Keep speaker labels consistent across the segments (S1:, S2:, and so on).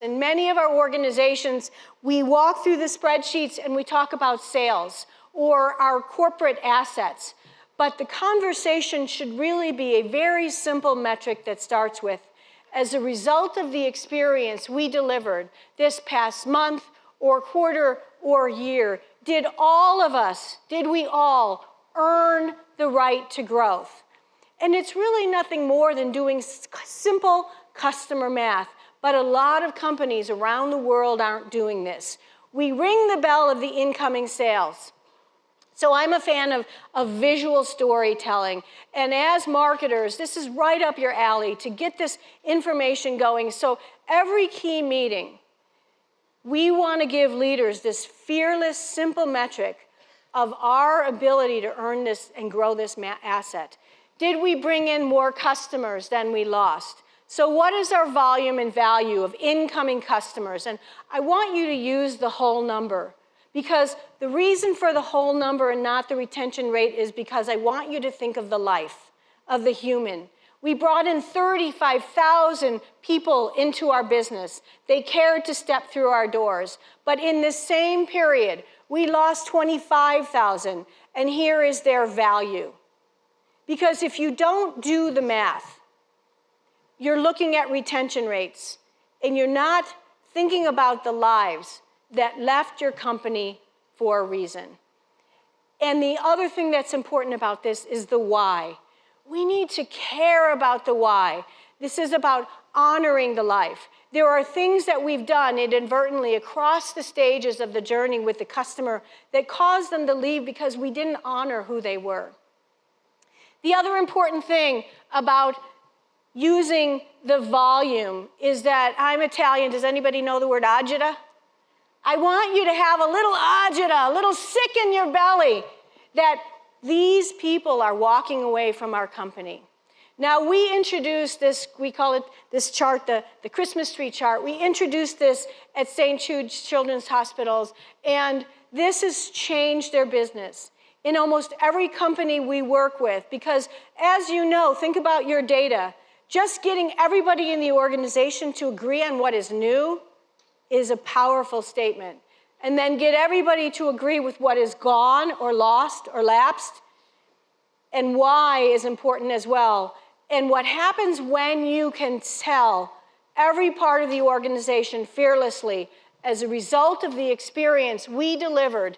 S1: In many of our organizations, we walk through the spreadsheets and we talk about sales or our corporate assets. But the conversation should really be a very simple metric that starts with, as a result of the experience we delivered this past month or quarter or year, did we all earn the right to growth? And it's really nothing more than doing simple customer math, but a lot of companies around the world aren't doing this. We ring the bell of the incoming sales. So I'm a fan of visual storytelling. And as marketers, this is right up your alley to get this information going. So every key meeting, we want to give leaders this fearless, simple metric of our ability to earn this and grow this asset. Did we bring in more customers than we lost? So what is our volume and value of incoming customers? And I want you to use the whole number, because the reason for the whole number and not the retention rate is because I want you to think of the life of the human. We brought in 35,000 people into our business. They cared to step through our doors. But in this same period, we lost 25,000, and here is their value. Because if you don't do the math, you're looking at retention rates, and you're not thinking about the lives that left your company for a reason. And the other thing that's important about this is the why. We need to care about the why. This is about honoring the life. There are things that we've done inadvertently across the stages of the journey with the customer that caused them to leave because we didn't honor who they were. The other important thing about using the volume is that I'm Italian. Does anybody know the word agita? I want you to have a little agita, a little sick in your belly, that these people are walking away from our company. Now, we introduced this, we call it this chart, the Christmas tree chart. We introduced this at St. Jude Children's Hospitals, and this has changed their business in almost every company we work with, because as you know, think about your data. Just getting everybody in the organization to agree on what is new is a powerful statement. And then get everybody to agree with what is gone or lost or lapsed, and why is important as well. And what happens when you can tell every part of the organization fearlessly, as a result of the experience we delivered,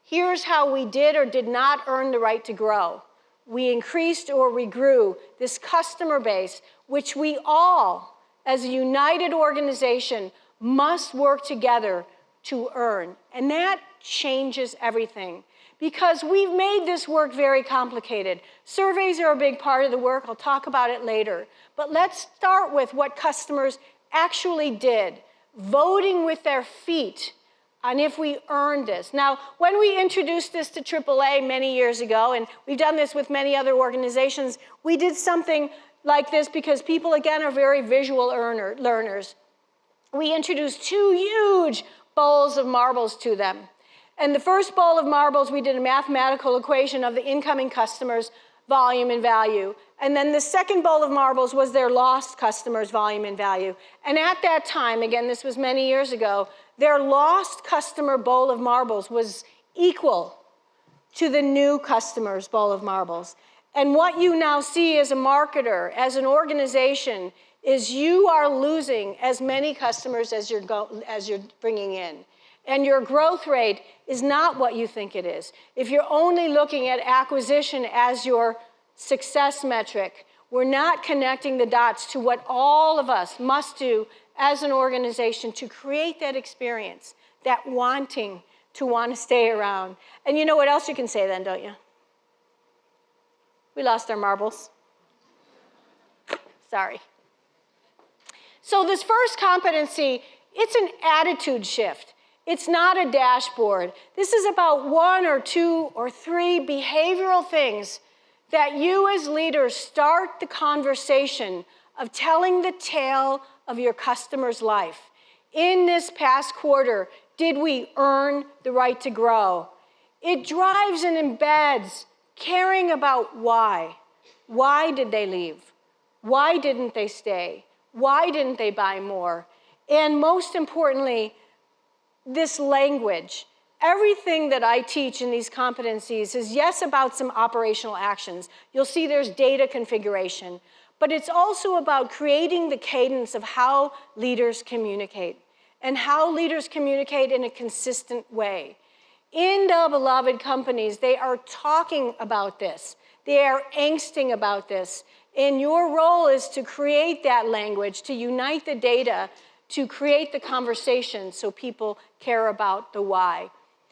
S1: here's how we did or did not earn the right to grow. We increased or we grew this customer base, which we all, as a united organization, must work together to earn. And that changes everything, because we've made this work very complicated. Surveys are a big part of the work. I'll talk about it later. But let's start with what customers actually did, voting with their feet on if we earned this. Now, when we introduced this to AAA many years ago, and we've done this with many other organizations, we did something like this because people, again, are very visual learners. We introduced 2 huge bowls of marbles to them. And the first bowl of marbles, we did a mathematical equation of the incoming customers' volume and value. And then the second bowl of marbles was their lost customers' volume and value. And at that time, again, this was many years ago, their lost customer bowl of marbles was equal to the new customer's bowl of marbles. And what you now see as a marketer, as an organization, is you are losing as many customers as you're bringing in. And your growth rate is not what you think it is. If you're only looking at acquisition as your success metric, we're not connecting the dots to what all of us must do as an organization to create that experience, that wanting to want to stay around. And you know what else you can say then, don't you? We lost our marbles. Sorry. So this first competency, it's an attitude shift. It's not a dashboard. This is about 1 or 2 or 3 behavioral things that you as leaders start the conversation of telling the tale of your customer's life. In this past quarter, did we earn the right to grow? It drives and embeds caring about why. Why did they leave? Why didn't they stay? Why didn't they buy more? And most importantly, this language. Everything that I teach in these competencies is, yes, about some operational actions. You'll see there's data configuration, but it's also about creating the cadence of how leaders communicate and how leaders communicate in a consistent way. In the beloved companies, they are talking about this. They are angsting about this. And your role is to create that language, to unite the data, to create the conversation so people care about the why.